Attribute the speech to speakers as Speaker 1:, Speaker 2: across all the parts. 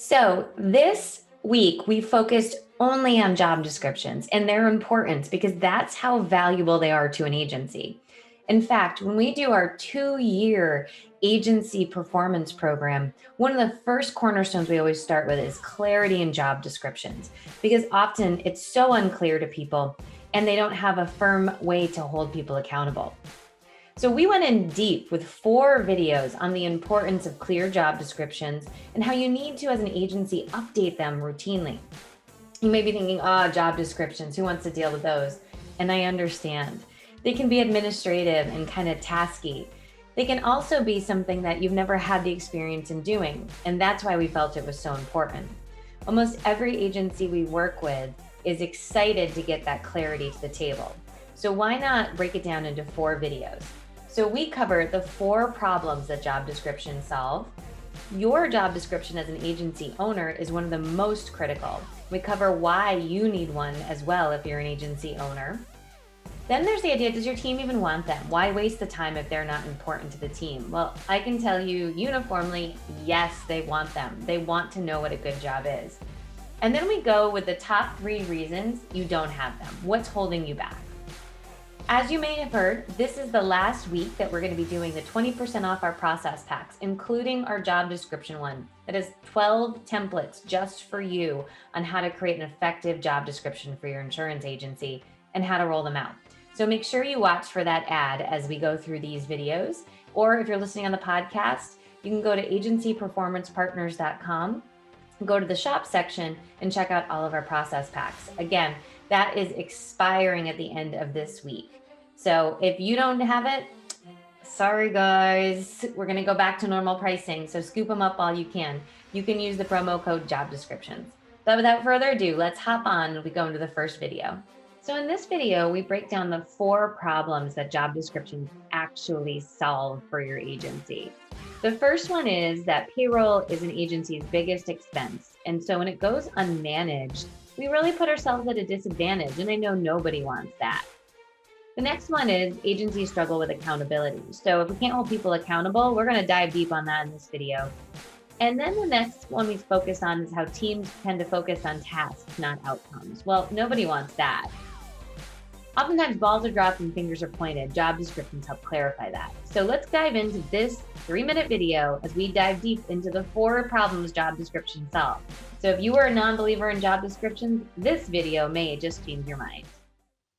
Speaker 1: So this week we focused only on job descriptions and their importance because that's how valuable they are to an agency. In fact, when we do our 2-year agency performance program, one of the first cornerstones we always start with is clarity in job descriptions because often it's so unclear to people and they don't have a firm way to hold people accountable. So we went in deep with 4 videos on the importance of clear job descriptions and how you need to, as an agency, update them routinely. You may be thinking, job descriptions, who wants to deal with those? And I understand. They can be administrative and kind of tasky. They can also be something that you've never had the experience in doing, and that's why we felt it was so important. Almost every agency we work with is excited to get that clarity to the table. So why not break it down into 4 videos? So we cover the 4 problems that job descriptions solve. Your job description as an agency owner is one of the most critical. We cover why you need one as well if you're an agency owner. Then there's the idea, does your team even want them? Why waste the time if they're not important to the team? Well, I can tell you uniformly, yes, they want them. They want to know what a good job is. And then we go with the top 3 reasons you don't have them. What's holding you back? As you may have heard, this is the last week that we're going to be doing the 20% off our process packs, including our job description one that has 12 templates just for you on how to create an effective job description for your insurance agency and how to roll them out. So make sure you watch for that ad as we go through these videos. Or if you're listening on the podcast, you can go to agencyperformancepartners.com, go to the shop section and check out all of our process packs. Again, that is expiring at the end of this week. So if you don't have it, sorry guys, we're going to go back to normal pricing. So scoop them up all you can. You can use the promo code job descriptions. But without further ado, let's hop on and we go into the first video. So in this video, we break down the 4 problems that job descriptions actually solve for your agency. The first one is that payroll is an agency's biggest expense. And so when it goes unmanaged, we really put ourselves at a disadvantage. And I know nobody wants that. The next one is agencies struggle with accountability. So if we can't hold people accountable, we're going to dive deep on that in this video. And then the next one we focus on is how teams tend to focus on tasks, not outcomes. Well, nobody wants that. Oftentimes balls are dropped and fingers are pointed. Job descriptions help clarify that. So let's dive into this 3-minute video as we dive deep into the 4 problems job descriptions solve. So if you are a non-believer in job descriptions, this video may just change your mind.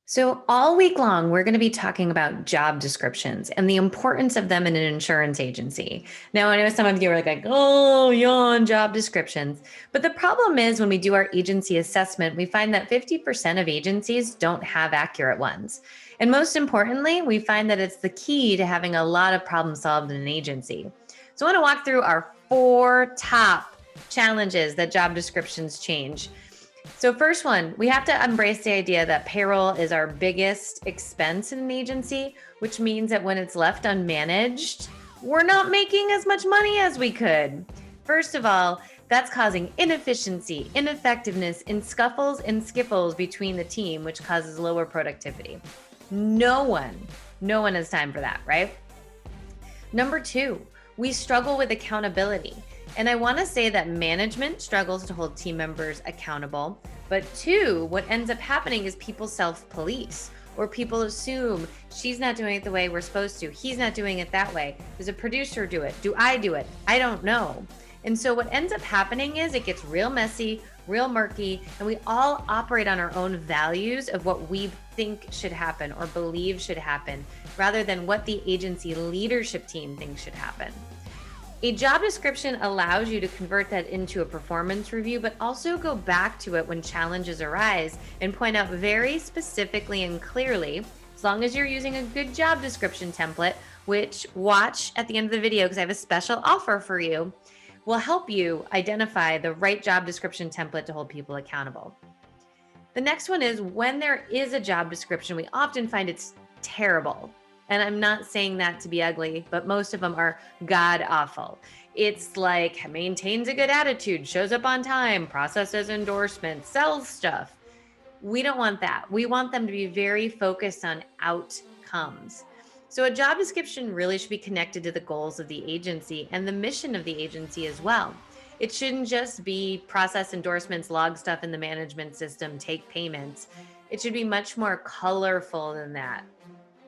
Speaker 1: So all week long, we're going to be talking about job descriptions and the importance of them in an insurance agency. Now, I know some of you are like, oh, yawn, job descriptions. But the problem is when we do our agency assessment, we find that 50% of agencies don't have accurate ones. And most importantly, we find that it's the key to having a lot of problems solved in an agency. So I want to walk through our 4 top challenges that job descriptions change. So first one, we have to embrace the idea that payroll is our biggest expense in an agency, which means that when it's left unmanaged, we're not making as much money as we could. First of all, that's causing inefficiency, ineffectiveness, and scuffles and skiffles between the team, which causes lower productivity. No one has time for that, right? Number 2, we struggle with accountability. And I want to say that management struggles to hold team members accountable. But 2, what ends up happening is people self-police, or people assume she's not doing it the way we're supposed to. He's not doing it that way. Does a producer do it? Do I do it? I don't know. And so what ends up happening is it gets real messy, real murky, and we all operate on our own values of what we think should happen or believe should happen, rather than what the agency leadership team thinks should happen. A job description allows you to convert that into a performance review, but also go back to it when challenges arise and point out very specifically and clearly, as long as you're using a good job description template, which watch at the end of the video because I have a special offer for you, will help you identify the right job description template to hold people accountable. The next one is when there is a job description, we often find it's terrible. And I'm not saying that to be ugly, but most of them are god awful. It's like maintains a good attitude, shows up on time, processes endorsements, sells stuff. We don't want that. We want them to be very focused on outcomes. So a job description really should be connected to the goals of the agency and the mission of the agency as well. It shouldn't just be process endorsements, log stuff in the management system, take payments. It should be much more colorful than that.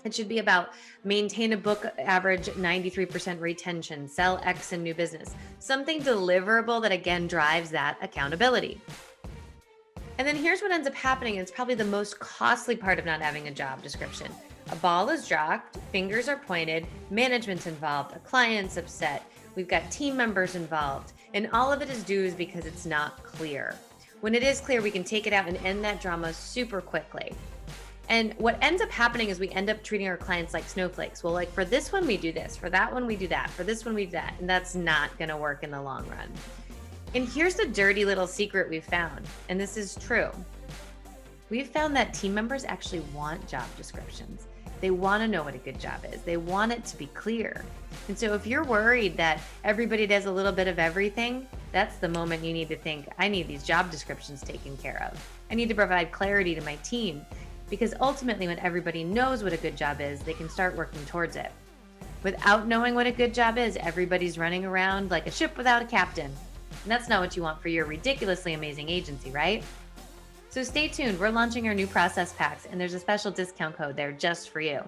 Speaker 1: It should be about maintain a book average 93% retention, sell X in new business, something deliverable that again drives that accountability. And then here's what ends up happening. It's probably the most costly part of not having a job description. A ball is dropped, fingers are pointed, management's involved, a client's upset, we've got team members involved, and all of it is due is because it's not clear. When it is clear, we can take it out and end that drama super quickly. And what ends up happening is we end up treating our clients like snowflakes. Well, like for this one, we do this, for that one, we do that, for this one, we do that. And that's not going to work in the long run. And here's the dirty little secret we've found, and this is true. We've found that team members actually want job descriptions. They want to know what a good job is. They want it to be clear. And so if you're worried that everybody does a little bit of everything, that's the moment you need to think, I need these job descriptions taken care of. I need to provide clarity to my team, because ultimately when everybody knows what a good job is, they can start working towards it. Without knowing what a good job is, everybody's running around like a ship without a captain. And that's not what you want for your ridiculously amazing agency, right? So stay tuned. We're launching our new process packs, and there's a special discount code there just for you.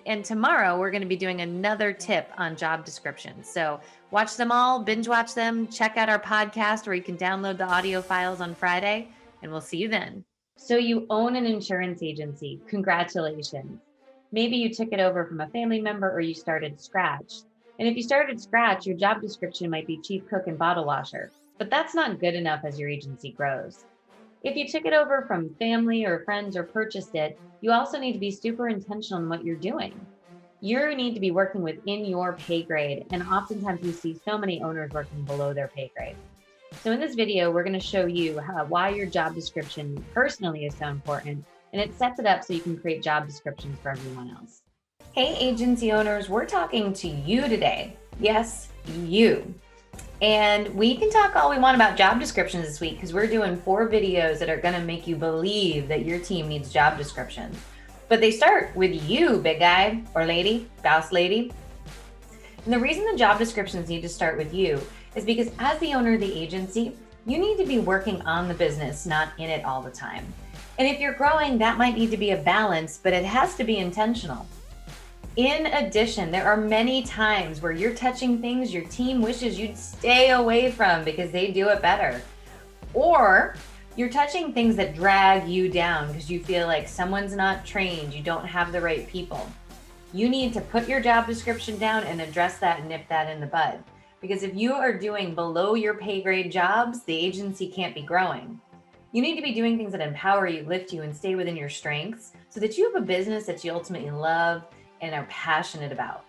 Speaker 1: And tomorrow we're going to be doing another tip on job descriptions. So watch them all, binge watch them, check out our podcast where you can download the audio files on Friday, and we'll see you then. So you own an insurance agency. Congratulations. Maybe you took it over from a family member or you started scratch. And if you started scratch, your job description might be chief cook and bottle washer, but that's not good enough as your agency grows. If you took it over from family or friends or purchased it, you also need to be super intentional in what you're doing. You need to be working within your pay grade, and oftentimes we see so many owners working below their pay grade. So in this video, we're going to show you why your job description personally is so important, and it sets it up so you can create job descriptions for everyone else. Hey, agency owners, we're talking to you today. Yes, you. And we can talk all we want about job descriptions this week because we're doing 4 videos that are going to make you believe that your team needs job descriptions. But they start with you, big guy or lady, boss lady. And the reason the job descriptions need to start with you is because as the owner of the agency, you need to be working on the business, not in it all the time. And if you're growing, that might need to be a balance, but it has to be intentional. In addition, there are many times where you're touching things your team wishes you'd stay away from because they do it better. Or you're touching things that drag you down because you feel like someone's not trained, you don't have the right people. You need to put your job description down and address that and nip that in the bud. Because if you are doing below your pay grade jobs, the agency can't be growing. You need to be doing things that empower you, lift you, and stay within your strengths so that you have a business that you ultimately love and are passionate about.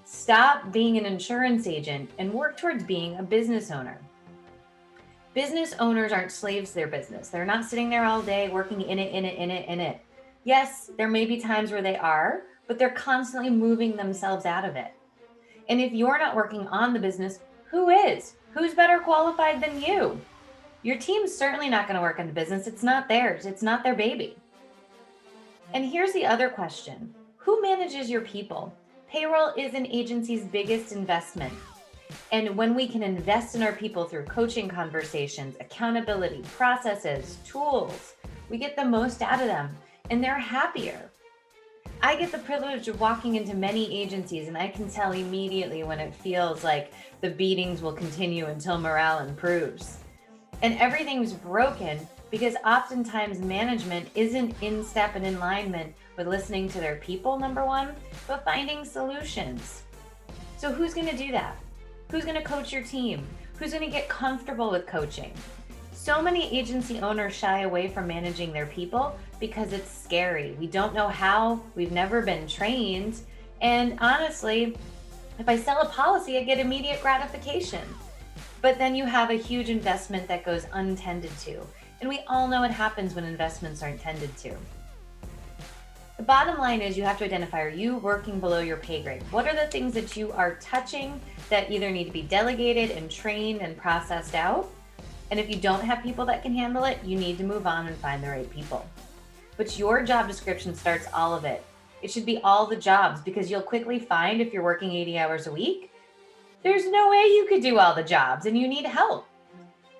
Speaker 1: Stop being an insurance agent and work towards being a business owner. Business owners aren't slaves to their business. They're not sitting there all day working in it. Yes, there may be times where they are, but they're constantly moving themselves out of it. And if you're not working on the business, who is? Who's better qualified than you? Your team's certainly not going to work on the business. It's not theirs. It's not their baby. And here's the other question. Who manages your people? Payroll is an agency's biggest investment. And when we can invest in our people through coaching conversations, accountability, processes, tools, we get the most out of them and they're happier. I get the privilege of walking into many agencies and I can tell immediately when it feels like the beatings will continue until morale improves. And everything's broken because oftentimes management isn't in step and in alignment with listening to their people, number one, but finding solutions. So who's going to do that? Who's going to coach your team? Who's going to get comfortable with coaching? So many agency owners shy away from managing their people because it's scary. We don't know how, we've never been trained. And honestly, if I sell a policy, I get immediate gratification. But then you have a huge investment that goes untended to. And we all know what happens when investments aren't tended to. The bottom line is you have to identify, are you working below your pay grade? What are the things that you are touching that either need to be delegated and trained and processed out? And if you don't have people that can handle it, you need to move on and find the right people. But your job description starts all of it. It should be all the jobs because you'll quickly find if you're working 80 hours a week, There's no way you could do all the jobs and you need help.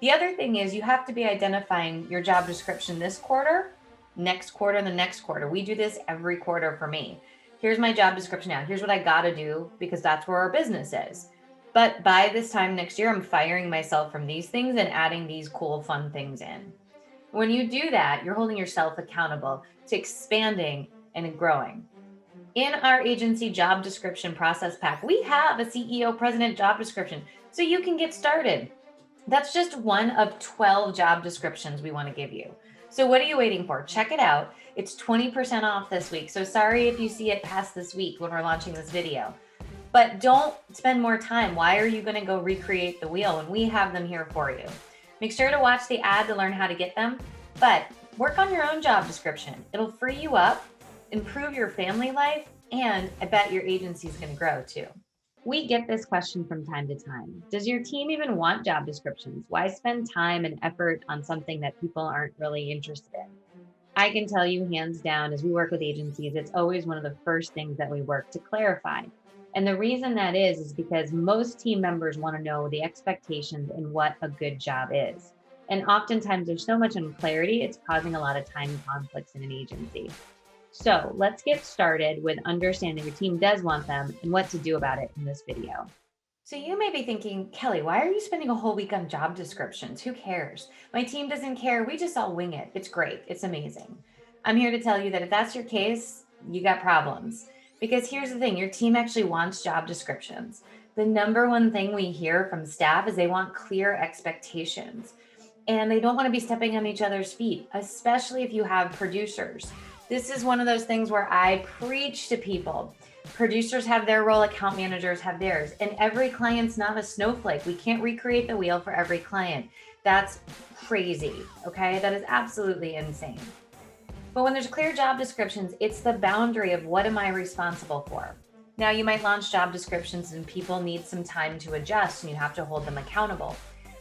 Speaker 1: The other thing is you have to be identifying your job description this quarter, next quarter, and the next quarter. We do this every quarter for me. Here's my job description now. Here's what I got to do because that's where our business is. But by this time next year, I'm firing myself from these things and adding these cool, fun things in. When you do that, you're holding yourself accountable to expanding and growing. In our agency job description process pack, we have a CEO president job description so you can get started. That's just one of 12 job descriptions we want to give you. So what are you waiting for? Check it out. It's 20% off this week. So sorry if you see it past this week when we're launching this video, but don't spend more time. Why are you going to go recreate the wheel when we have them here for you? Make sure to watch the ad to learn how to get them, but work on your own job description. It'll free you up, improve your family life, and I bet your agency is going to grow too. We get this question from time to time. Does your team even want job descriptions? Why spend time and effort on something that people aren't really interested in? I can tell you hands down, as we work with agencies, it's always one of the first things that we work to clarify. And the reason that is because most team members want to know the expectations and what a good job is. And oftentimes there's so much unclarity, it's causing a lot of time conflicts in an agency. So let's get started with understanding your team does want them and what to do about it in this video. So you may be thinking, Kelly, why are you spending a whole week on job descriptions? Who cares? My team doesn't care. We just all wing it. It's great. It's amazing. I'm here to tell you that if that's your case, you got problems. Because here's the thing, your team actually wants job descriptions. The number one thing we hear from staff is they want clear expectations. And they don't want to be stepping on each other's feet, especially if you have producers. This is one of those things where I preach to people. Producers have their role, account managers have theirs, and every client's not a snowflake. We can't recreate the wheel for every client. That's crazy, okay? That is absolutely insane. But when there's clear job descriptions, it's the boundary of what am I responsible for? Now you might launch job descriptions and people need some time to adjust and you have to hold them accountable.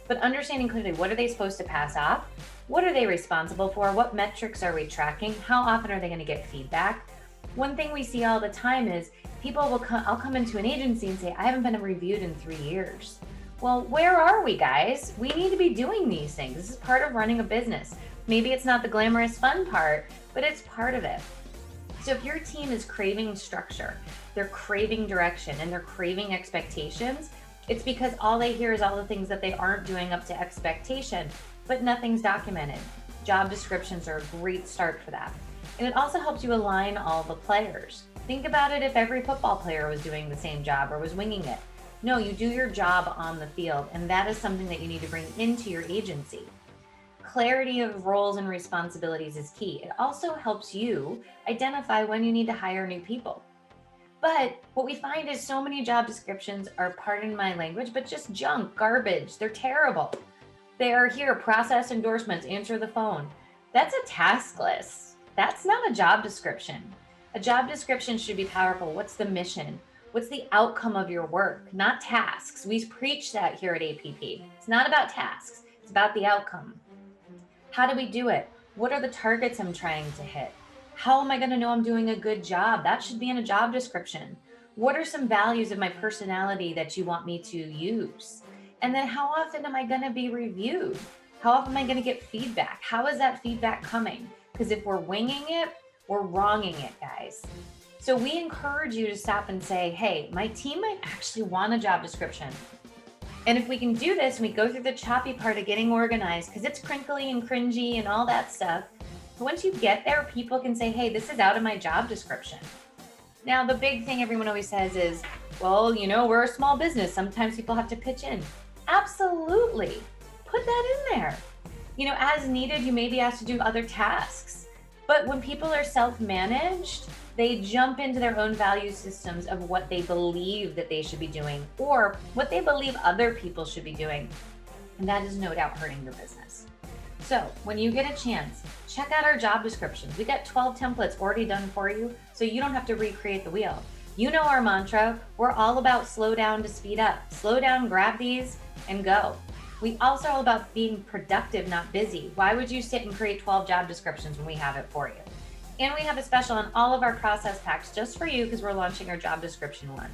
Speaker 1: But understanding clearly, what are they supposed to pass off? What are they responsible for? What metrics are we tracking? How often are they going to get feedback? One thing we see all the time is people will I'll come into an agency and say, I haven't been reviewed in 3 years. Well, where are we, guys? We need to be doing these things. This is part of running a business. Maybe it's not the glamorous fun part, but it's part of it. So if your team is craving structure, they're craving direction, and they're craving expectations, it's because all they hear is all the things that they aren't doing up to expectation, but nothing's documented. Job descriptions are a great start for that. And it also helps you align all the players. Think about it if every football player was doing the same job or was winging it. No, you do your job on the field, and that is something that you need to bring into your agency. Clarity of roles and responsibilities is key. It also helps you identify when you need to hire new people. But what we find is so many job descriptions are, pardon my language, but just junk, garbage. They're terrible. They are here, process endorsements, answer the phone. That's a task list. That's not a job description. A job description should be powerful. What's the mission? What's the outcome of your work? Not tasks. We preach that here at APP. It's not about tasks. It's about the outcome. How do we do it? What are the targets I'm trying to hit? How am I going to know I'm doing a good job? That should be in a job description. What are some values of my personality that you want me to use? And then how often am I going to be reviewed? How often am I going to get feedback? How is that feedback coming? Because if we're winging it, we're wronging it, guys. So we encourage you to stop and say, hey, my team might actually want a job description. And if we can do this, and we go through the choppy part of getting organized, because it's crinkly and cringy and all that stuff. But once you get there, people can say, hey, this is out of my job description. Now, the big thing everyone always says is, well, we're a small business. Sometimes people have to pitch in. Absolutely. Put that in there. As needed, you may be asked to do other tasks. But when people are self-managed, they jump into their own value systems of what they believe that they should be doing or what they believe other people should be doing. And that is no doubt hurting your business. So when you get a chance, check out our job descriptions. We got 12 templates already done for you, so you don't have to recreate the wheel. You know our mantra, we're all about slow down to speed up. Slow down, grab these, and go. We also are all about being productive, not busy. Why would you sit and create 12 job descriptions when we have it for you? And we have a special on all of our process packs just for you because we're launching our job description one.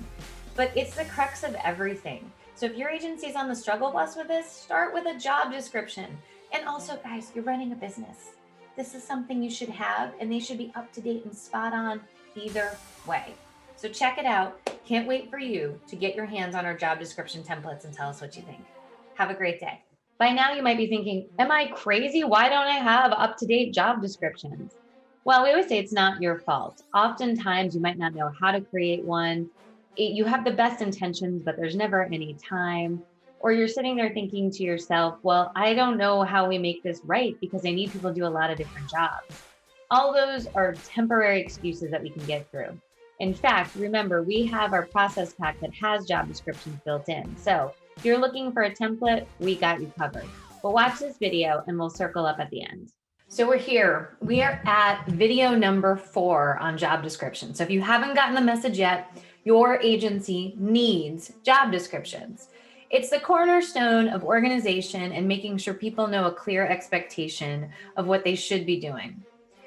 Speaker 1: But it's the crux of everything. So if your agency is on the struggle bus with this, start with a job description. And also, guys, you're running a business. This is something you should have, and they should be up to date and spot on either way. So check it out. Can't wait for you to get your hands on our job description templates and tell us what you think. Have a great day. By now, you might be thinking, am I crazy? Why don't I have up-to-date job descriptions? Well, we always say it's not your fault. Oftentimes, you might not know how to create one. You have the best intentions, but there's never any time. Or you're sitting there thinking to yourself, well, I don't know how we make this right because I need people to do a lot of different jobs. All those are temporary excuses that we can get through. In fact, remember, we have our process pack that has job descriptions built in. So if you're looking for a template, we got you covered. But watch this video and we'll circle up at the end. So we're here. We are at video number 4 on job description. So if you haven't gotten the message yet, your agency needs job descriptions. It's the cornerstone of organization and making sure people know a clear expectation of what they should be doing.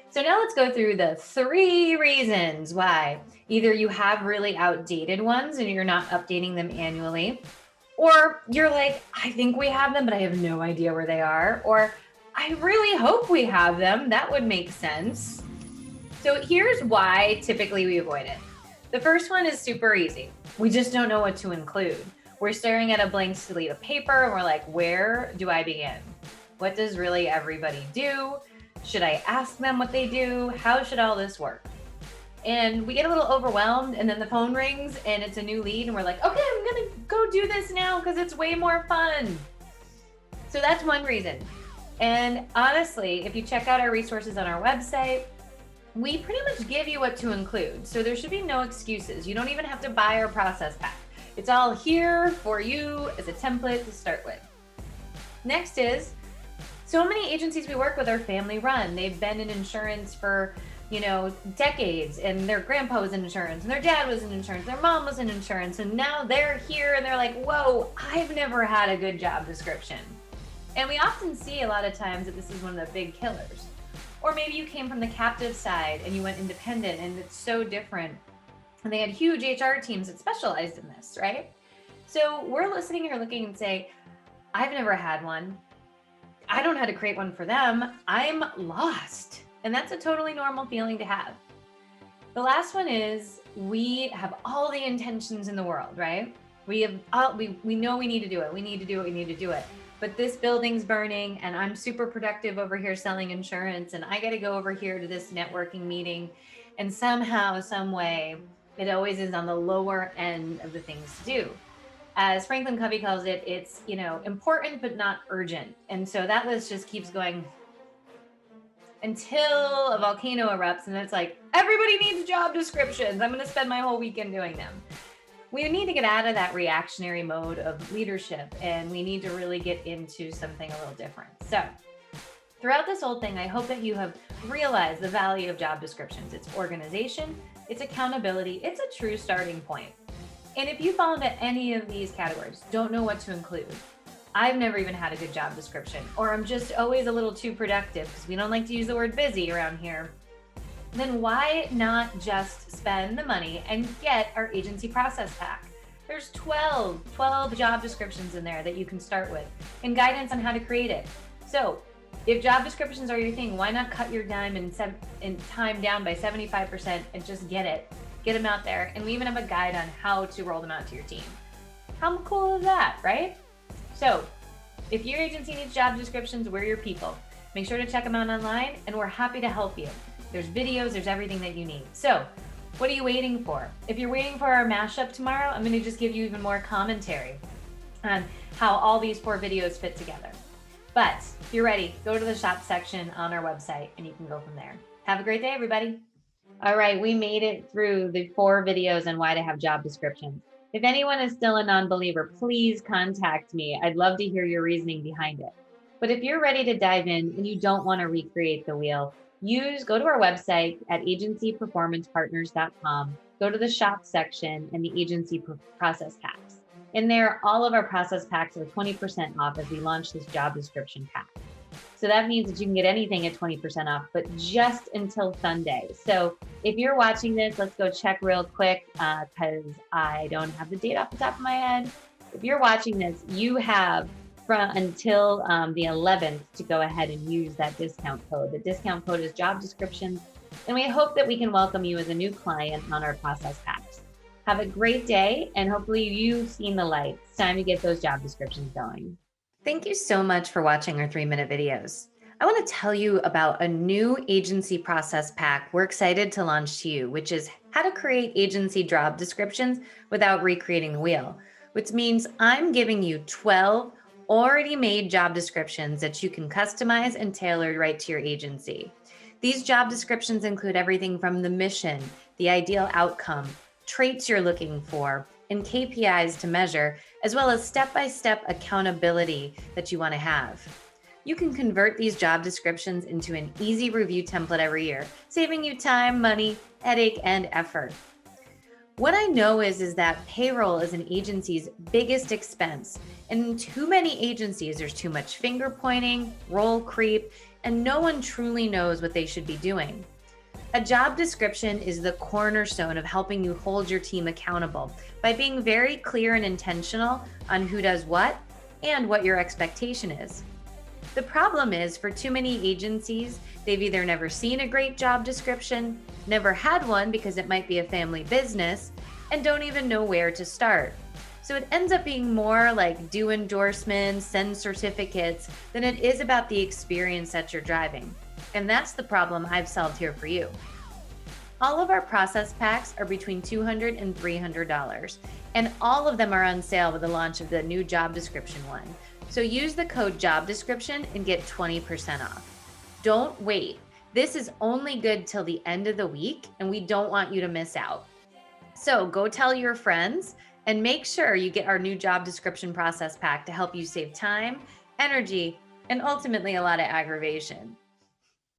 Speaker 1: So now let's go through the 3 reasons why either you have really outdated ones and you're not updating them annually, or you're like, I think we have them, but I have no idea where they are, or I really hope we have them. That would make sense. So here's why typically we avoid it. The first one is super easy. We just don't know what to include. We're staring at a blank slate of paper and we're like, where do I begin? What does really everybody do? Should I ask them what they do? How should all this work? And we get a little overwhelmed and then the phone rings and it's a new lead and we're like, okay, I'm gonna go do this now because it's way more fun. So that's one reason. And honestly, if you check out our resources on our website, we pretty much give you what to include. So there should be no excuses. You don't even have to buy our process pack. It's all here for you as a template to start with. Next is, so many agencies we work with are family run. They've been in insurance for, decades, and their grandpa was in insurance and their dad was in insurance, their mom was in insurance, and now they're here and they're like, whoa, I've never had a good job description. And we often see a lot of times that this is one of the big killers. Or maybe you came from the captive side and you went independent and it's so different. And they had huge HR teams that specialized in this, right? So we're listening here looking and say, I've never had one. I don't know how to create one for them. I'm lost. And that's a totally normal feeling to have. The last one is we have all the intentions in the world, right? We know we need to do it. We need to do it. We need to do it. But this building's burning and I'm super productive over here selling insurance and I got to go over here to this networking meeting. And somehow, some way, it always is on the lower end of the things to do. As Franklin Covey calls it, it's, important, but not urgent. And so that list just keeps going until a volcano erupts and it's like, everybody needs job descriptions. I'm going to spend my whole weekend doing them. We need to get out of that reactionary mode of leadership and we need to really get into something a little different. So throughout this whole thing, I hope that you have realized the value of job descriptions. It's organization, it's accountability, it's a true starting point. And if you fall into any of these categories, don't know what to include, I've never even had a good job description, or I'm just always a little too productive because we don't like to use the word busy around here, then why not just spend the money and get our agency process pack? There's 12 job descriptions in there that you can start with and guidance on how to create it. So if job descriptions are your thing, why not cut your time down by 75% and just get them out there. And we even have a guide on how to roll them out to your team. How cool is that, right? So if your agency needs job descriptions, we're your people. Make sure to check them out online and we're happy to help you. There's videos, there's everything that you need. So what are you waiting for? If you're waiting for our mashup tomorrow, I'm going to just give you even more commentary on how all these 4 videos fit together. But if you're ready, go to the shop section on our website and you can go from there. Have a great day, everybody. All right, we made it through the 4 videos on why to have job descriptions. If anyone is still a non-believer, please contact me. I'd love to hear your reasoning behind it. But if you're ready to dive in and you don't want to recreate the wheel, go to our website at agencyperformancepartners.com, go to the shop section and the agency process packs. In there, all of our process packs are 20% off as we launch this job description pack. So that means that you can get anything at 20% off, but just until Sunday. So if you're watching this, let's go check real quick because I don't have the date off the top of my head. If you're watching this, you have until the 11th to go ahead and use that discount code. The discount code is job descriptions, and we hope that we can welcome you as a new client on our process packs. Have a great day, and hopefully you've seen the light. It's time to get those job descriptions going. Thank you so much for watching our 3-minute videos. I want to tell you about a new agency process pack we're excited to launch to you, which is how to create agency job descriptions without recreating the wheel, which means I'm giving you 12 already made job descriptions that you can customize and tailor right to your agency. These job descriptions include everything from the mission, the ideal outcome, traits you're looking for, and KPIs to measure, as well as step-by-step accountability that you want to have. You can convert these job descriptions into an easy review template every year, saving you time, money, headache, and effort. What I know is that payroll is an agency's biggest expense, and in too many agencies, there's too much finger pointing, role creep, and no one truly knows what they should be doing. A job description is the cornerstone of helping you hold your team accountable by being very clear and intentional on who does what and what your expectation is. The problem is, for too many agencies, they've either never seen a great job description, never had one because it might be a family business, and don't even know where to start. So it ends up being more like do endorsements, send certificates, than it is about the experience that you're driving. And that's the problem I've solved here for you. All of our process packs are between $200 and $300, and all of them are on sale with the launch of the new job description one. So use the code job description and get 20% off. Don't wait. This is only good till the end of the week, and we don't want you to miss out. So go tell your friends and make sure you get our new job description process pack to help you save time, energy, and ultimately a lot of aggravation.